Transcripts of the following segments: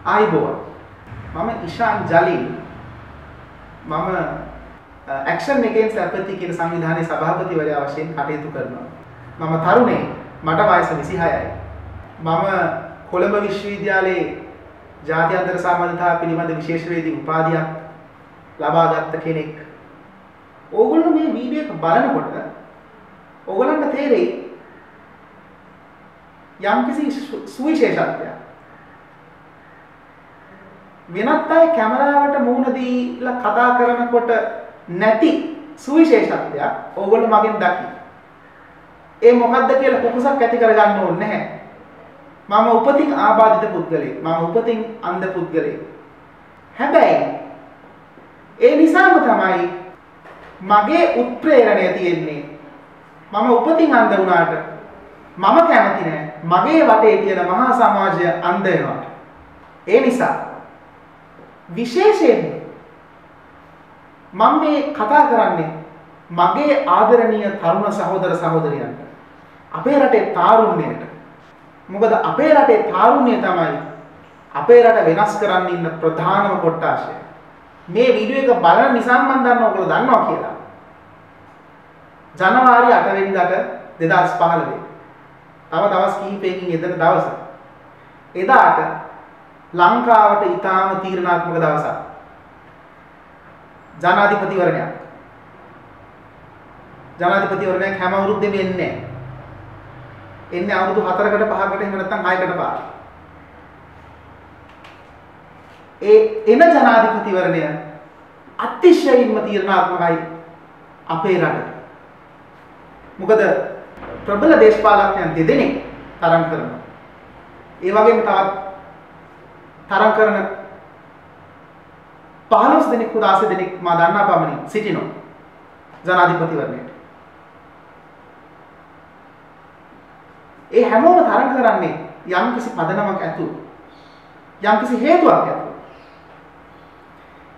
ආයිබෝවන්. මම ඉෂාන් ජලීල්. මම Action Against Apathy කියන සංවිධානයේ සභාපතිවරයා වශයෙන් කටයුතු කරනවා. මම තරුණයෙක්. මට වයස 26යි. මම කොළඹ විශ්වවිද්‍යාලයේ ජාත්‍යන්තර සම්බන්ධතා පිළිබඳ විශේෂවේදී උපාධියක් ලබා ගත්ත කෙනෙක්. ඕගොල්ලෝ මේ වීඩියෝ එක බලනකොට ඕගොල්ලන්ට තේරෙයි යම්කිසි සුවිශේෂත්වයක්. වෙනත් අය කැමරාවට මුහුණ දීලා කතා කරනකොට නැති සුවිශේෂත්වයක් ඕගොල්ලෝ මගෙන් දකි. ඒ මොකද්ද කියලා කුකුසක් ඇති කරගන්න ඕනේ නැහැ. මම උපතින් ආබාධිත පුද්ගලයෙක්. මම උපතින් අන්ධ පුද්ගලයෙක්. හැබැයි ඒ නිසාම තමයි මගේ උත්ප්‍රේරණය තියෙන්නේ. මම උපතින් අන්ධ වුණාට මම කැමති නෑ මගේ වටේ තියෙන මහා සමාජය අන්ධ වෙනවා. ඒ නිසා විශේෂයෙන් මම මේ කතා කරන්නේ මගේ ආදරණීය තරුණ සහෝදර සහෝදරියන්ට. අපේ රටේ තාරුණ්‍යයට. මොකද අපේ රටේ තාරුණ්‍යය තමයි අපේ රට වෙනස් කරන්න ඉන්න ප්‍රධානම කොටාශය. මේ වීඩියෝ එක බලන නිසා මම දන්නවා ඔයගොල්ලෝ දන්නවා කියලා. ජනවාරි 8 වෙනිදාට 2015 තව දවස් කිහිපයකින් එදෙන දවස. එදාට ලංකාවට ඊටාම තීරණාත්මක දවසක්. ජනාධිපතිවරණයක් හැම අවුරුද්දෙම එන්නේ. එන්නේ අවුරුදු 4කට 5කට එහෙම නැත්නම් 6කට පාර. ඒ එන ජනාධිපතිවරණය අතිශයින්ම තීරණාත්මකයි අපේ රටට. මොකද ප්‍රබල දේශපාලඥයන් දෙදෙනෙක් තරම් කරනවා. ඒ වගේම තවත් තරම් කරන 15 දෙනෙක් 16 දෙනෙක් මා දන්නා පමණින් සිටිනවා ජනාධිපතිවරණයට. ඒ හැමෝම තරම් කරන්නේ යම්කිසි පදනමක් ඇතුව. යම්කිසි හේතුවක් ඇතුව.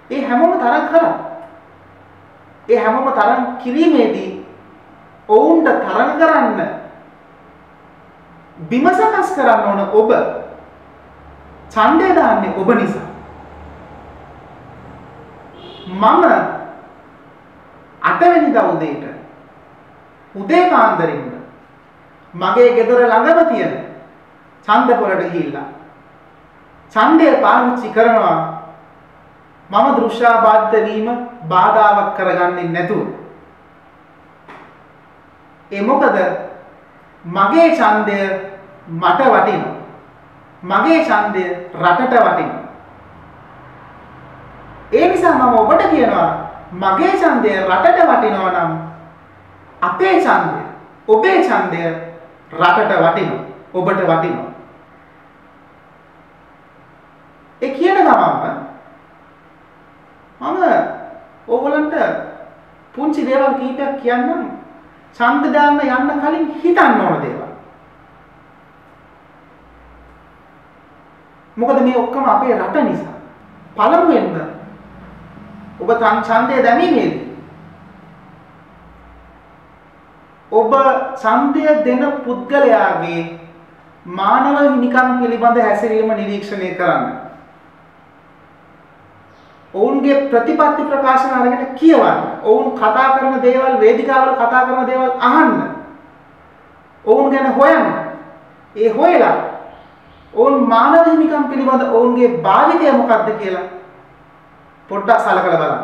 ඒ හැමෝම තරම් කරා. ඒ හැමෝම තරම් කිරීමේදී ඔවුන්ට තරම් කරන්න බිමසකස් කරන්න ඕන ඔබ ඡන්දය දාන්නේ ඔබ නිසා. මම 8 වෙනිදා උදේ පාන්දරින්ම මගේ ගෙදර ළඟම තියෙන ඡන්ද පොලට ගිහිල්ලා ඡන්දය පාවිච්චි කරනවා මම දෘශ්‍යාබාධිත වීම බාධාවක් කරගන්නේ නැතුව. ඒ මොකද මගේ ඡන්දය මට වටිනවා. මගේ ඡන්දය රටට වටිනවා. ඒ නිසා මම ඔබට කියනවා මගේ ඡන්දය රටට වටිනවා නම් අපේ ඡන්දය ඔබේ ඡන්දය රටට වටිනවා. ඔබට වටිනවා. ඒ කියන ගමන්ම මම ඕගොල්ලන්ට පුංචි දේවල් කීපයක් කියන්නම්. ඡන්ද දාන්න යන්න කලින් හිතන්න ඕන දේවල්. මොකද මේ ඔක්කොම අපේ රට නිසා. පළමුවෙන්ම ඔබ ඡන්දය දැමීමේදී ඔබ ඡන්දය දෙන පුද්ගලයාගේ මානව හිමිකම් පිළිබඳ හැසිරීම නිරීක්ෂණය කරන්න. ඔවුන්ගේ ප්‍රතිපත්ති ප්‍රකාශන අරගෙන කියවන්න. ඔවුන් කතා කරන දේවල් වේදිකාවල කතා කරන දේවල් අහන්න. ඔවුන් ගැන හොයන්න. ඒ හොයලා ඔවුන් මානව හිමිකම් පිළිබඳ ඔවුන්ගේ භාවිතය මොකක්ද කියලා පොඩ්ඩක් සලකලා බලන්න.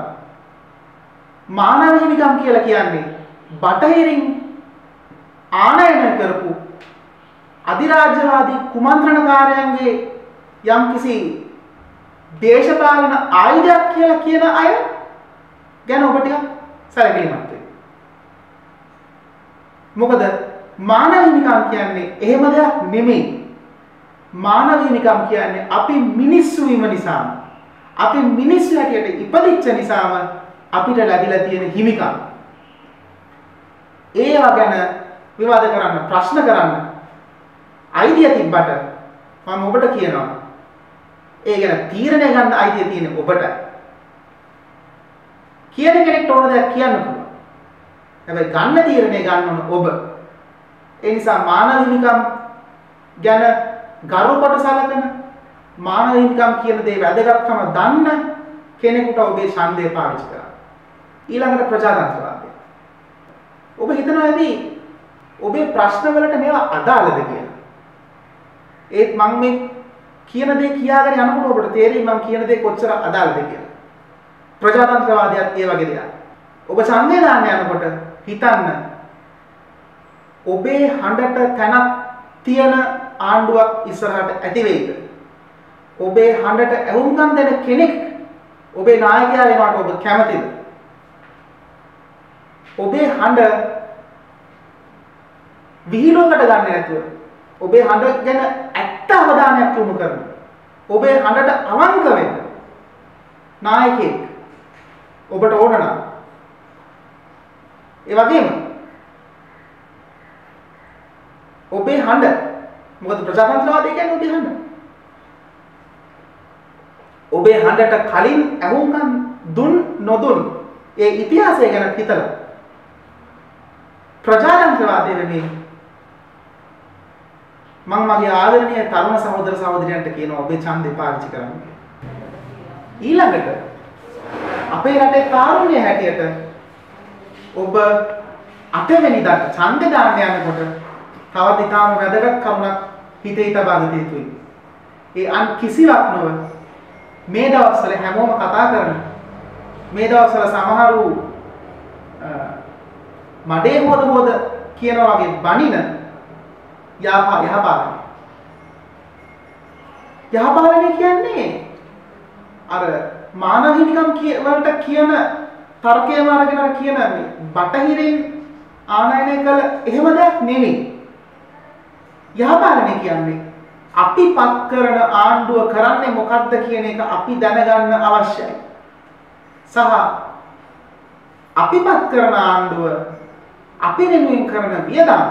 මානව හිමිකම් කියලා කියන්නේ බටහිරින් ආනයනය කරපු අධිරාජ්‍යවාදී කුමන්ත්‍රණකාරයන්ගේ යම්කිසි දේශපාලන ආයුධයක් කියලා කියන අය ගැන ඔබ ටිකක් සැලකිලිමත් වෙන්න. මොකද මානව හිමිකම් කියන්නේ එහෙම දෙයක් නෙමෙයි. මානව හිමිකම් කියන්නේ අපි මිනිස්සු වීම නිසාම අපි මිනිස්සු හැටියට ඉපදිච්ච නිසාම අපිට ලැබිලා තියෙන හිමිකම්. ඒවා ගැන විවාද කරන්න ප්‍රශ්න කරන්න අයිතිය තිබ්බට මම ඔබට කියනවා ඒ ගැන තීරණය ගන්න අයිතිය තියෙන ඔබට. කියන කෙනෙක්ට ඕන දෙයක් කියන්න පුළුවන්. හැබැයි ගන්න තීරණය ගන්න ඕන ඔබ. ඒ නිසා මානව හිමිකම් ගැන ගරු කොට සලකන මානව හිමිකම් කියන දේ වැදගත්කම දන්න කෙනෙකුට ඔබේ ඡන්දය පාවිච්චි කරන්න. ඊළඟට ප්‍රජාතන්ත්‍රවාදය. ඔබ හිතනවා ඇති ඔබේ ප්‍රශ්න වලට මේවා අදාළද කියලා. ඒත් මම මේ කියන දේ කියාගෙන යනකොට ඔබට තේරෙයි මම කියන දේ කොච්චර අදාළද කියලා. ප්‍රජාතන්ත්‍රවාදයත් ඒ වගේ දෙයක්. ඔබ ඡන්දය දාන්න යනකොට හිතන්න ඔබේ හඬට තැනක් තියෙන ආණ්ඩුවක් ඉස්සරහට ඇති වෙයිද? ඔබේ හඬට ඇහුම්කන් දෙන කෙනෙක් ඔබේ නායකයා වෙනවට ඔබ කැමතිද? ඔබේ හඬ විහිළුවකට ගන්න නැතුව ඔබේ හඬ ගැන ඇත්ත අවධානයක් යොමු කරන ඔබේ හඬට අවංක වෙන්න නායකයෙක් ඔබට ඕන නම් ඒ වගේම ඔබේ හඬ මොකද ප්‍රජාතන්ත්‍රවාදය කියන්නේ ඔබේ හඬ ඔබේ හඬට කලින් ඇහුම්කන් දුන් නොදුන් ඒ ඉතිහාසය ගැන හිතලා ප්‍රජාතන්ත්‍රවාදය වෙන්නේ මම මගේ ආදරණීය තරුණ සහෝදර සහෝදරියන්ට කියනවා ඔබේ ඡන්දේ පාවිච්චි කරන්න කියලා. ඊළඟට අපේ රටේ තාරුණ්‍ය හැටියට ඔබ 8 වෙනිදාට ඡන්දේ දාන්න යනකොට තවත් ඊටාම වැදගත් කරුණක් හිතේ තබා ගත යුතුයි. ඒ අන් කිසිවක් නොව මේ දවස්වල හැමෝම කතා කරන මේ දවස්වල සමහරු මඩේ හොද කියනවා වගේ බණින යහපාලනය කියන්නේ අර මානව හිමිකම් වලට කියන තර්කයම අරගෙන කියන මේ බටහිරින් ආනයනය කළ එහෙම දෙයක් නෙමෙයි. යහපාලනය කියන්නේ අපි පත් කරන ආණ්ඩුව කරන්නේ මොකක්ද කියන එක අපි දැනගන්න අවශ්‍යයි. සහ අපි පත් කරන ආණ්ඩුව අපි වෙනුවෙන් කරන වියදම්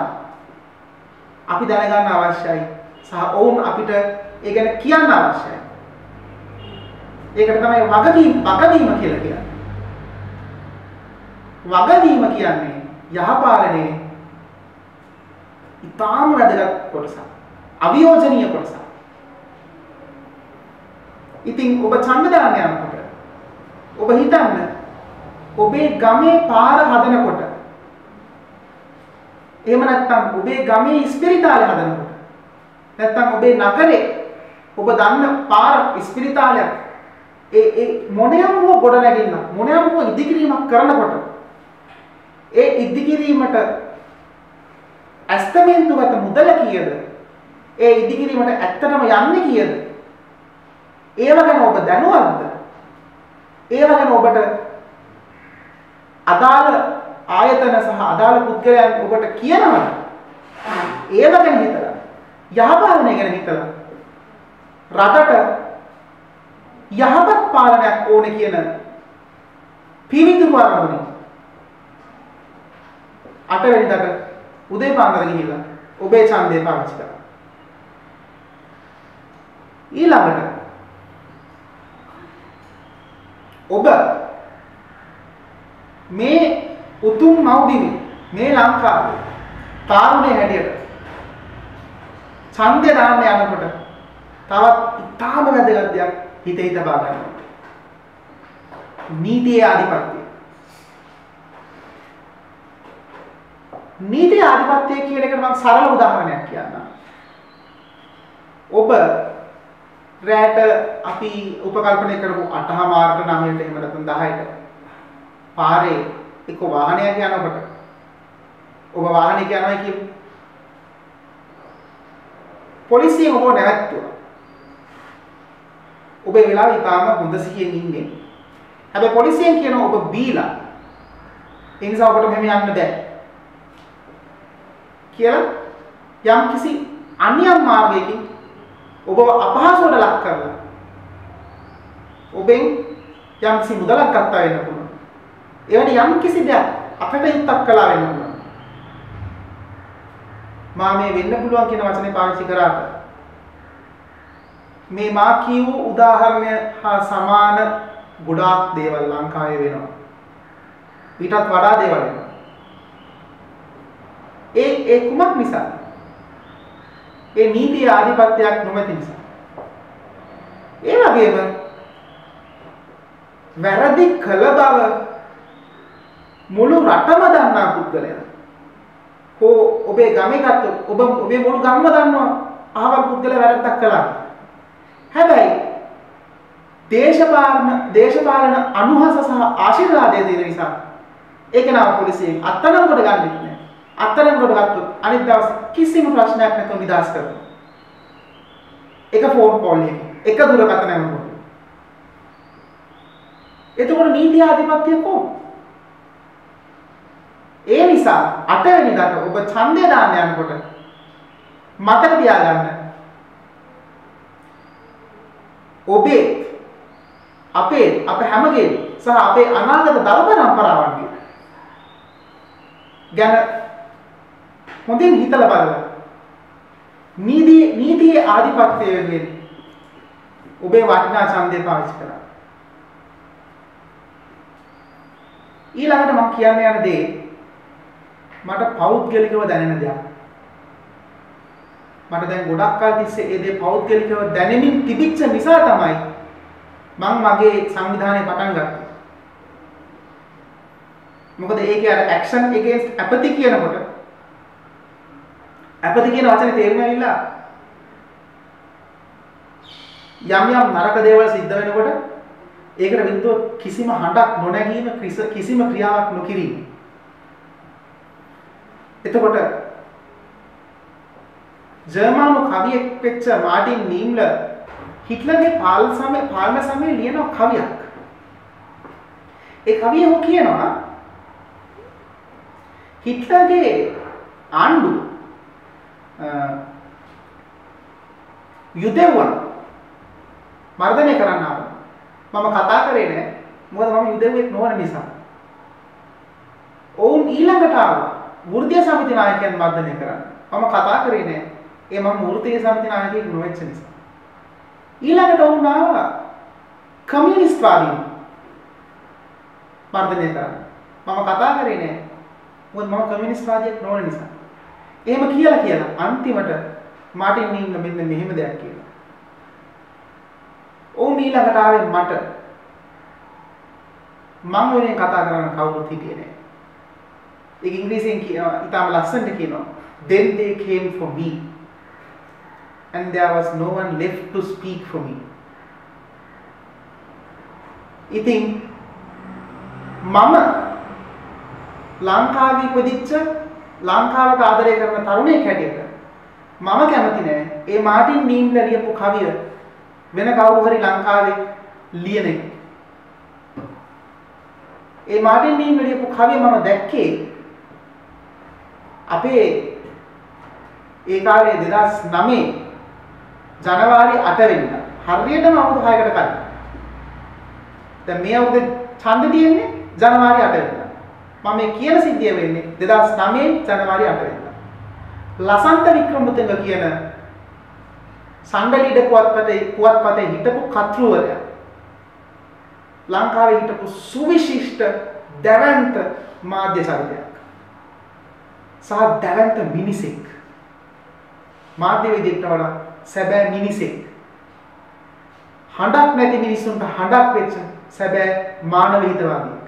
අපි දැනගන්න අවශ්‍යයි. සහ ඔවුන් අපිට ඒ ගැන කියන්න අවශ්‍යයි. ඒකට තමයි වගවීම කියලා කියන්නේ. වගවීම කියන්නේ යහපාලනයේ ඉතාම වැදගත් කොටසක්. අවියෝජනීය කොටසක්. ඉතින් ඔබ ඡන්ද දාන්න යනකොට ඔබ හිතන්න ඔබේ ගමේ පාර හදනකොට එහෙම නැත්නම් ඔබේ ගමේ ඉස්පිරිතාලය හදනකොට නැත්නම් ඔබේ නගරේ ඔබ දන්න පාර ඉස්පිරිතාලයක් ඒ මොනියම් හෝ ගොඩනැගිල්ල මොනියම් හෝ ඉදිකිරීමක් කරනකොට ඒ ඉදිකිරීමට ඇස්තමෙන්තුගත මුදල කීයද? ඒ ඉදිකිරීමට ඇත්තටම යන්නේ කීයද? ඒව ගැන ඔබ දැනුවත්ද? ඒව ගැන ඔබට අදාළ ආයතන සහ අදාළ පුද්ගලයන් ඔබට කියනවද? ඒව ගැන හිතලා යහපාලනය ගැන හිතලා රටට යහපත් පාලනයක් ඕනේ කියන පිවිතුරු අරමුණේ 8 වෙනිදාට උදේ පාන්දර ගිහිල්ලා ඔබේ ඡන්දය පාවිච්චි කරන්න. ඊළඟට ඔබ මේ උතුම් මව්බිමේ මේ ලංකාවේ තාරුණ්‍ය හැටියට ඡන්දය දාන්න යනකොට තවත් ඉතාම වැදගත් දෙයක් හිතේ තබා ගන්න. නීතියේ ආධිපත්‍යය. නීතියේ ආධිපත්‍යය කියන එකට මම සරල උදාහරණයක් කියන්නම්. ඔබ රැට අපි උපකල්පනය කරපු 8:00 9:00 එහෙම නැත්නම් 10:00ට පාරේ එක වාහනයක් යනකොට ඔබ වාහනයක යනවා කියමු. පොලිසියෙන් ඔබ නැවැත්තුවා. ඔබ ඒ වෙලාවේ ඊටාම හොඳ සිහියෙන් ඉන්නේ. හැබැයි පොලිසියෙන් කියනවා ඔබ බීලා. ඒ නිසා ඔබට මෙහෙම යන්න බෑ. කියලා යම් කිසි අන්‍යම් මාර්ගයකින් ඔබ අපහසුවට ලක් කරලා ඔබෙන් යම් කිසි මුදලක් ගත්තා වෙන්න පුළුවන්. ඒ වගේ යම් කිසි දෙයක් අපිට කළා වෙන්න පුළුවන්. මා මේ වෙන්න පුළුවන් කියන වචනේ පාවිච්චි කරාට මේ මා කියූ උදාහරණය හා සමාන ගොඩාක් දේවල් ලංකාවේ වෙනවා. ඊටත් වඩා දේවල් වෙනවා. ඒ කුමක් නිසා? ඒ නීතිය ආධිපත්‍යයක් නොමැති නිසා. ඒ වගේම වැරදි කළ බව මුළු රටම දන්නා පුද්ගලයා. ඔබේ ගමේ ගත්තොත් ඔබේ මුළු ගමම දන්නවා අහවල් පුද්ගලයා වැරද්දක් කළා. හැබැයි දේශපාලන අනුහස සහ ආශිර්වාදය දෙන නිසා ඒක නම පොලිසියෙන් අත්අඩංගුවට ගන්නෙ නැහැ. අත්අඩංගුවට ගත්තොත් අනිත් දවසේ කිසිම ප්‍රශ්නයක් නැතුව නිදහස් කරනවා. එක ෆෝන් කෝල් එකකින් එක දුරකථන නමකට. එතකොට නීති ආධිපත්‍ය කොහොමද? ඒ නිසා 8 වෙනිදාට ඔබ ඡන්දය දාන්න යනකොට මතක තියාගන්න ඔබේ අප හැමගේ සහ අපේ අනාගත දල පරම්පරාවන්ගේ ගැන හොඳින් හිතලා බලන්න. නීතියේ ආධිපත්‍යය වෙනුවෙන් ඔබේ වටිනා ඡන්දය පාවිච්චි කරන්න. ඊළඟට මම කියන්න යන දේ මට පෞද්ගලිකව දැනෙන දෙයක්. මට දැන් ගොඩක් කල් තිස්සේ ඒ දේ පෞද්ගලිකව දැනෙමින් තිබිච්ච නිසා තමයි මම මගේ සංවිධානය පටන් ගත්තේ. මොකද ඒකේ අර action against apathy කියනකොට apathy කියන වචනේ තේරුම ඇවිල්ලා යම් නරක දේවල් සිද්ධ වෙනකොට ඒකට විරුද්ධව කිසිම හඬක් නොනැගීම කිසිම ක්‍රියාවක් නොකිරීම. එතකොට ජර්මන් කවියෙක් වෙච්ච මාටින් නීම්ලර් හිට්ලර්ගේ පාලන සමයේ ලියන කවියක්. ඒ කවිය ඔහු කියනවා හිට්ලර්ගේ ආණ්ඩුව යුදෙව්වන් මර්ධනය කරන්න ආවා. මම කතා කරේ නෑ මොකද මම යුදෙව්වෙක් නොවන නිසා. ඔවුන් ඊළඟට ආවා වෘත්තීය සමිති නායකයන් මර්ධනය කරන්න. මම කතා කරේ නෑ ඒ මම වෘත්තීය සමිති නායකයෙක් නොවෙච්ච නිසා. ඊළඟට ඔවුන් ආවා කමියුනිස්ට් වාදීන් මර්ධනය කරන්න. මම කතා කරේ නෑ මොකද මම කමියුනිස්ට් වාදියෙක් නොවන නිසා. එහෙම කියලා අන්තිමට මාටින් නීම්ලර් මෙන්න මෙහෙම දෙයක් කියනවා. ඔවුන් ඊළඟට ආවේ මට මම වෙනේ කතා කරන්න කවුරුත් හිටියේ නෑ. ඒක ඉංග්‍රීසියෙන් කියනවා ඉතාලම ලස්සනට කියනවා then they came for me and there was no one left to speak for me. ඉතින් මම ලංකාවේ ඉපදිච්ච ලංකාවට ආදරය කරන තරුණයෙක් හැටියට මම කැමති නෑ ඒ මාටින් නීම්ලර් ලියපු කවිය වෙන කවුරු හරි ලංකාවේ ලියන එක. ඒ මාටින් නීම්ලර් ලියපු කවිය මම දැක්කේ අපේ ඒ කාලේ 2009 ජනවාරි 8 වෙනිදා හරියටම අවුරුදු 6කට කලින්. දැන් මේ අවුරුද්දේ ඡන්දෙ තියෙන්නේ ජනවාරි 8 වෙනිදා. මම මේ කියන සිද්ධිය වෙන්නේ 2009 ජනවාරි 8 වෙනිදා. ලසන්ත වික්‍රමතුංග කියන සංගලීඩ පුවත්පතේ හිටපු කතෘවරයා ලංකාවේ හිටපු සුවිශිෂ්ට දැවැන්ත මාධ්‍ය චරිතයක් සහ දැවැන්ත මිනිසෙක්. මාධ්‍යවේදියෙක්ට වඩා සැබෑ මිනිසෙක්. හඬක් නැති මිනිසුන්ට හඬක් වෙච්ච සැබෑ මානව හිතවාදියෙක්.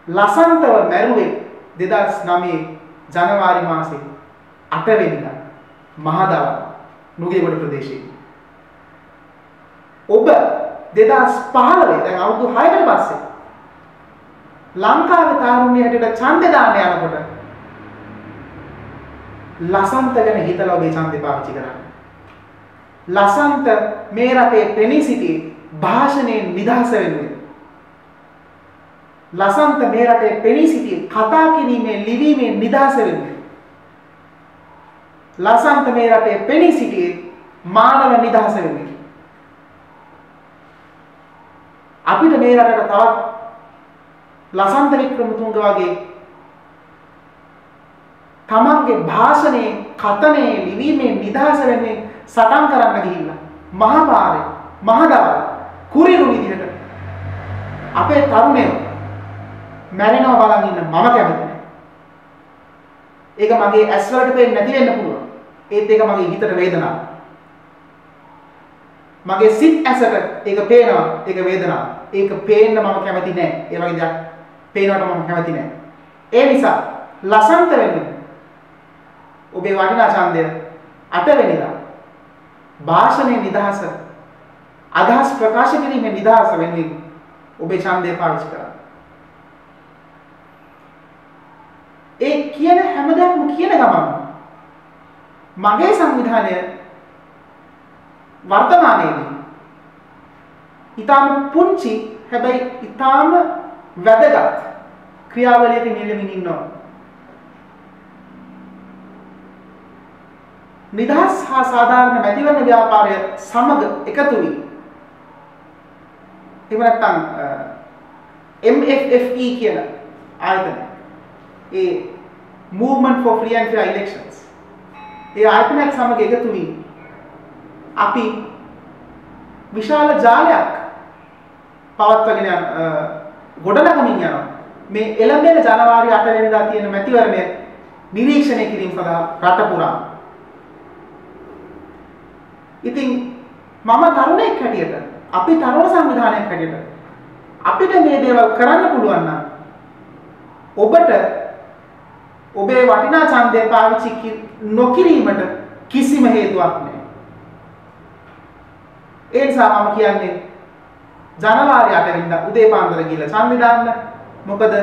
ලසන්තව මැරුවේ 2009 ජනවාරි මාසේ 8 වෙනිදා මහදවල් නුගේගොඩ ප්‍රදේශයේ. ඔබ 2015 දැන් අවුරුදු 6කට පස්සේ ලංකාවේ තාරුණ්‍ය හැටියට ඡන්දය දාන්න යනකොට ලසන්ත ගැන හිතලා ඔබේ ඡන්දේ පාවිච්චි කරන්න. ලසන්ත මේ රටේ පෙනී සිටි භාෂණයෙන් නිදහස වෙනුවෙන්. ලසන්ත මේ රටේ පෙනී සිටි කතා කිරීමේ ලිවීමේ නිදහස වෙනුවෙන්. ලසන්ත මේ රටේ පෙනී සිටි මානව නිදහස වෙනුවෙන්. අපිට මේ රටට තවත් ලසන්ත වික්‍රමතුංග වගේ තමන්ගේ භාෂණේ කතනේ ලිවීමේ නිදහස වෙන්නේ සටන් කරන්න ගිහිල්ලා මහපාරේ මහදවල් කුරිරු විදිහට අපේ තරුණයෝ මැරෙනවා බලන් ඉන්න මම කැමති නැහැ. ඒක මගේ ඇස් වලට පේන්නේ නැති වෙන්න පුළුවන්. ඒත් ඒක මගේ හිතට වේදනාවක්. මගේ සිත් ඇසට ඒක පේනවා, ඒක වේදනාවක්. ඒක පේන්න මම කැමති නැහැ. ඒ වගේ දෙයක් පේනවට මම කැමති නැහැ. ඒ නිසා ලසන්ත වෙන්නේ ඔබේ වටිනා ඡන්දය 8 වෙනිදා භාෂණයේ නිදහස අදහස් ප්‍රකාශ කිරීමේ නිදහස වෙන්නේ ඔබේ ඡන්දය පාවිච්චි කරලා. ඒ කියන හැමදාම කියන ගමන් මගේ සංවිධානය වර්තමානයේදී ඊටාම පුංචි හැබැයි ඊටාම වැදගත් ක්‍රියාවලියක නියැලෙමින් ඉන්නවා. නිදහස් හා සාධාරණ මැතිවරණ ව්‍යාපාරය සමග එකතු වී එහෙම නැත්නම් MFFE කියන ආයතනය ඒ Movement for Free and Fair Elections ඒ ආයතනයත් සමග එකතු වී අපි විශාල ජාලයක් පවත්වාගෙන යන ගොඩනගමින් යනවා. මේ එළඹෙන ජනවාරි 8 වෙනිදා තියෙන මැතිවරණය නිරීක්ෂණය කිරීම සඳහා රට පුරා. ඉතින් මම තරුණයෙක් හැටියට අපි තරුණ සංවිධානයක් හැටියට අපිට මේ දේවල් කරන්න පුළුවන් නම් ඔබට ඔබේ වටිනා ඡන්දය පාවිච්චි නොකිරීමට කිසිම හේතුවක් නැහැ. ඒ නිසා මම කියන්නේ ජනවාරි 8 වෙනිදා උදේ පාන්දර ගිහලා ඡන්දය දාන්න. මොකද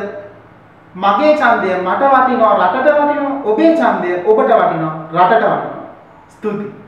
මගේ ඡන්දය මට වටිනවා, රටට වටිනවා, ඔබේ ඡන්දය ඔබට වටිනවා, රටට වටිනවා. ස්තුතියි.